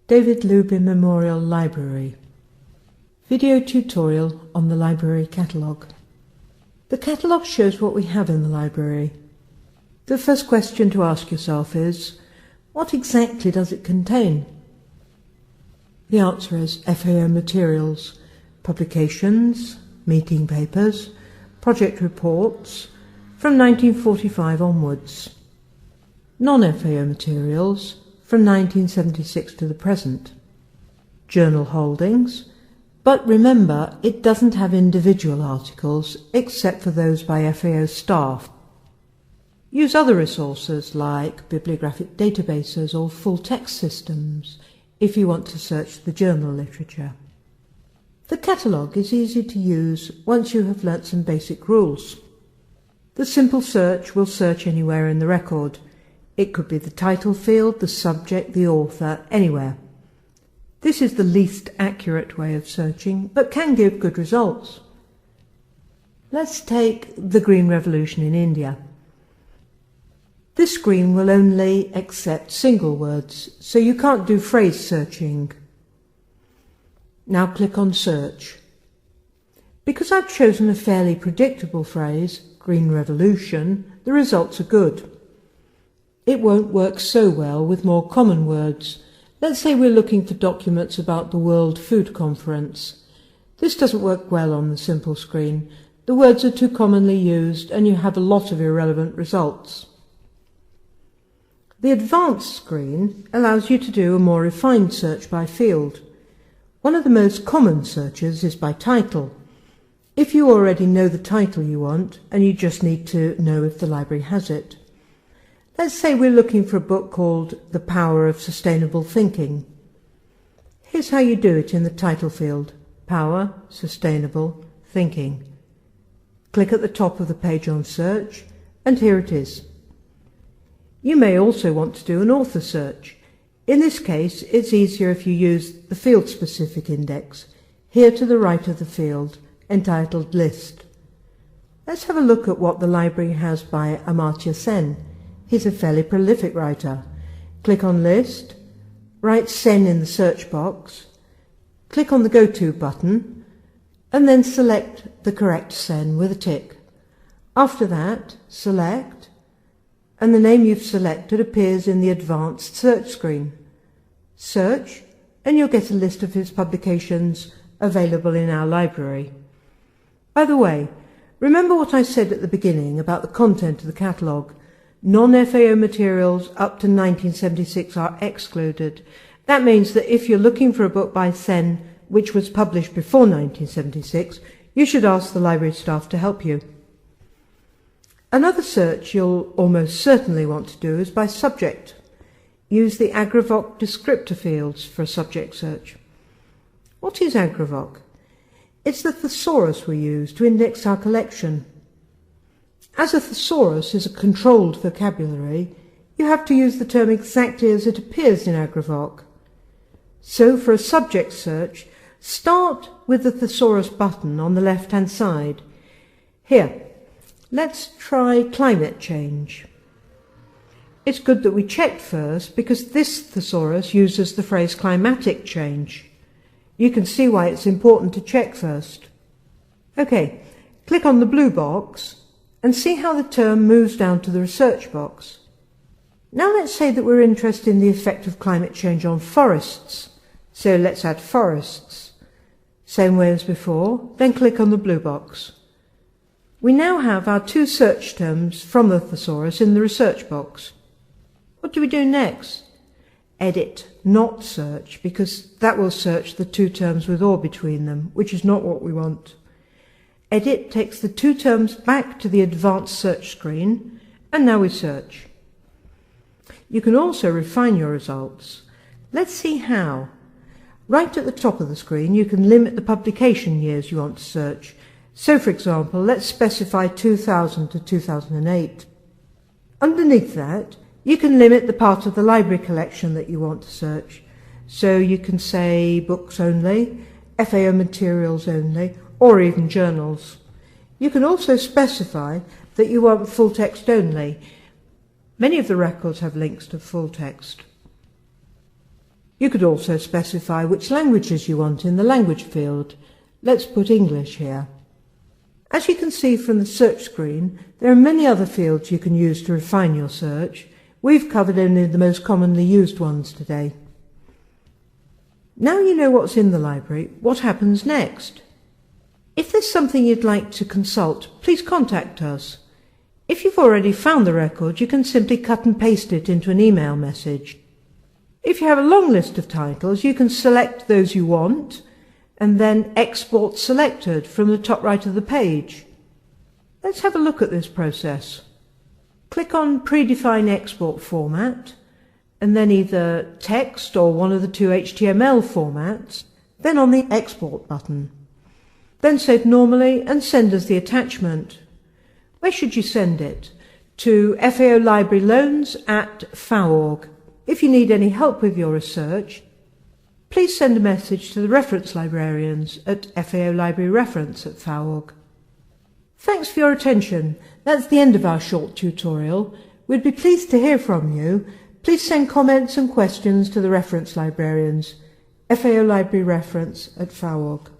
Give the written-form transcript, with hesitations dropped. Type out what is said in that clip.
David Lubin Memorial Library. Video tutorial on the library catalogue. The catalogue shows what we have in the library. The first question to ask yourself is, what exactly does it contain? The answer is FAO materials, publications, meeting papers, project reports from 1945 onwards. Non-FAO materials from 1976 to the present. Journal holdings, but remember it doesn't have individual articles except for those by FAO staff. Use other resources like bibliographic databases or full-text systems if you want to search the journal literature. The catalogue is easy to use once you have learnt some basic rules. The simple search will search anywhere in the record. It could be the title field, the subject, the author, anywhere. This is the least accurate way of searching, but can give good results. Let's take the Green Revolution in India. This screen will only accept single words, so you can't do phrase searching. Now click on Search. Because I've chosen a fairly predictable phrase, Green Revolution, the results are good. It won't work so well with more common words. Let's say we're looking for documents about the World Food Conference. This doesn't work well on the simple screen. The words are too commonly used and you have a lot of irrelevant results. The advanced screen allows you to do a more refined search by field. One of the most common searches is by title. If you already know the title you want and you just need to know if the library has it. Let's say we're looking for a book called The Power of Sustainable Thinking. Here's how you do it in the title field, Power, Sustainable, Thinking. Click at the top of the page on Search, and here it is. You may also want to do an author search. In this case, it's easier if you use the field-specific index, here to the right of the field, entitled List. Let's have a look at what the library has by Amartya Sen. He's a fairly prolific writer. Click on List, write Sen in the search box, click on the Go To button, and then select the correct Sen with a tick. After that, select, and the name you've selected appears in the advanced search screen. Search, and you'll get a list of his publications available in our library. By the way, remember what I said at the beginning about the content of the catalogue. Non-FAO materials up to 1976 are excluded. That means that if you're looking for a book by Sen which was published before 1976, you should ask the library staff to help you. Another search you'll almost certainly want to do is by subject. Use the AgriVoc descriptor fields for a subject search. What is AgriVoc? It's the thesaurus we use to index our collection. As a thesaurus is a controlled vocabulary, you have to use the term exactly as it appears in AgriVoc. So for a subject search, start with the thesaurus button on the left-hand side. Here, let's try climate change. It's good that we checked first because this thesaurus uses the phrase climatic change. You can see why it's important to check first. Okay, click on the blue box and see how the term moves down to the research box. Now let's say that we're interested in the effect of climate change on forests. So let's add forests. Same way as before, then click on the blue box. We now have our two search terms from the thesaurus in the research box. What do we do next? Edit, not search, because that will search the two terms with or between them, which is not what we want. Edit takes the two terms back to the advanced search screen, and now we search. You can also refine your results. Let's see how. Right at the top of the screen, you can limit the publication years you want to search. So, for example, let's specify 2000 to 2008. Underneath that, you can limit the part of the library collection that you want to search. So you can say books only, FAO materials only, or even journals. You can also specify that you want full text only. Many of the records have links to full text. You could also specify which languages you want in the language field. Let's put English here. As you can see from the search screen, there are many other fields you can use to refine your search. We've covered only the most commonly used ones today. Now you know what's in the library, what happens next? If there's something you'd like to consult, please contact us. If you've already found the record, you can simply cut and paste it into an email message. If you have a long list of titles, you can select those you want and then export selected from the top right of the page. Let's have a look at this process. Click on Predefine Export Format and then either text or one of the two HTML formats, then on the Export button. Then save normally and send us the attachment. Where should you send it? To FAO Library Loans at FAO.org. If you need any help with your research, please send a message to the reference librarians at FAO Library Reference at FAO.org. Thanks for your attention. That's the end of our short tutorial. We'd be pleased to hear from you. Please send comments and questions to the reference librarians, FAO Library Reference at FAO.org.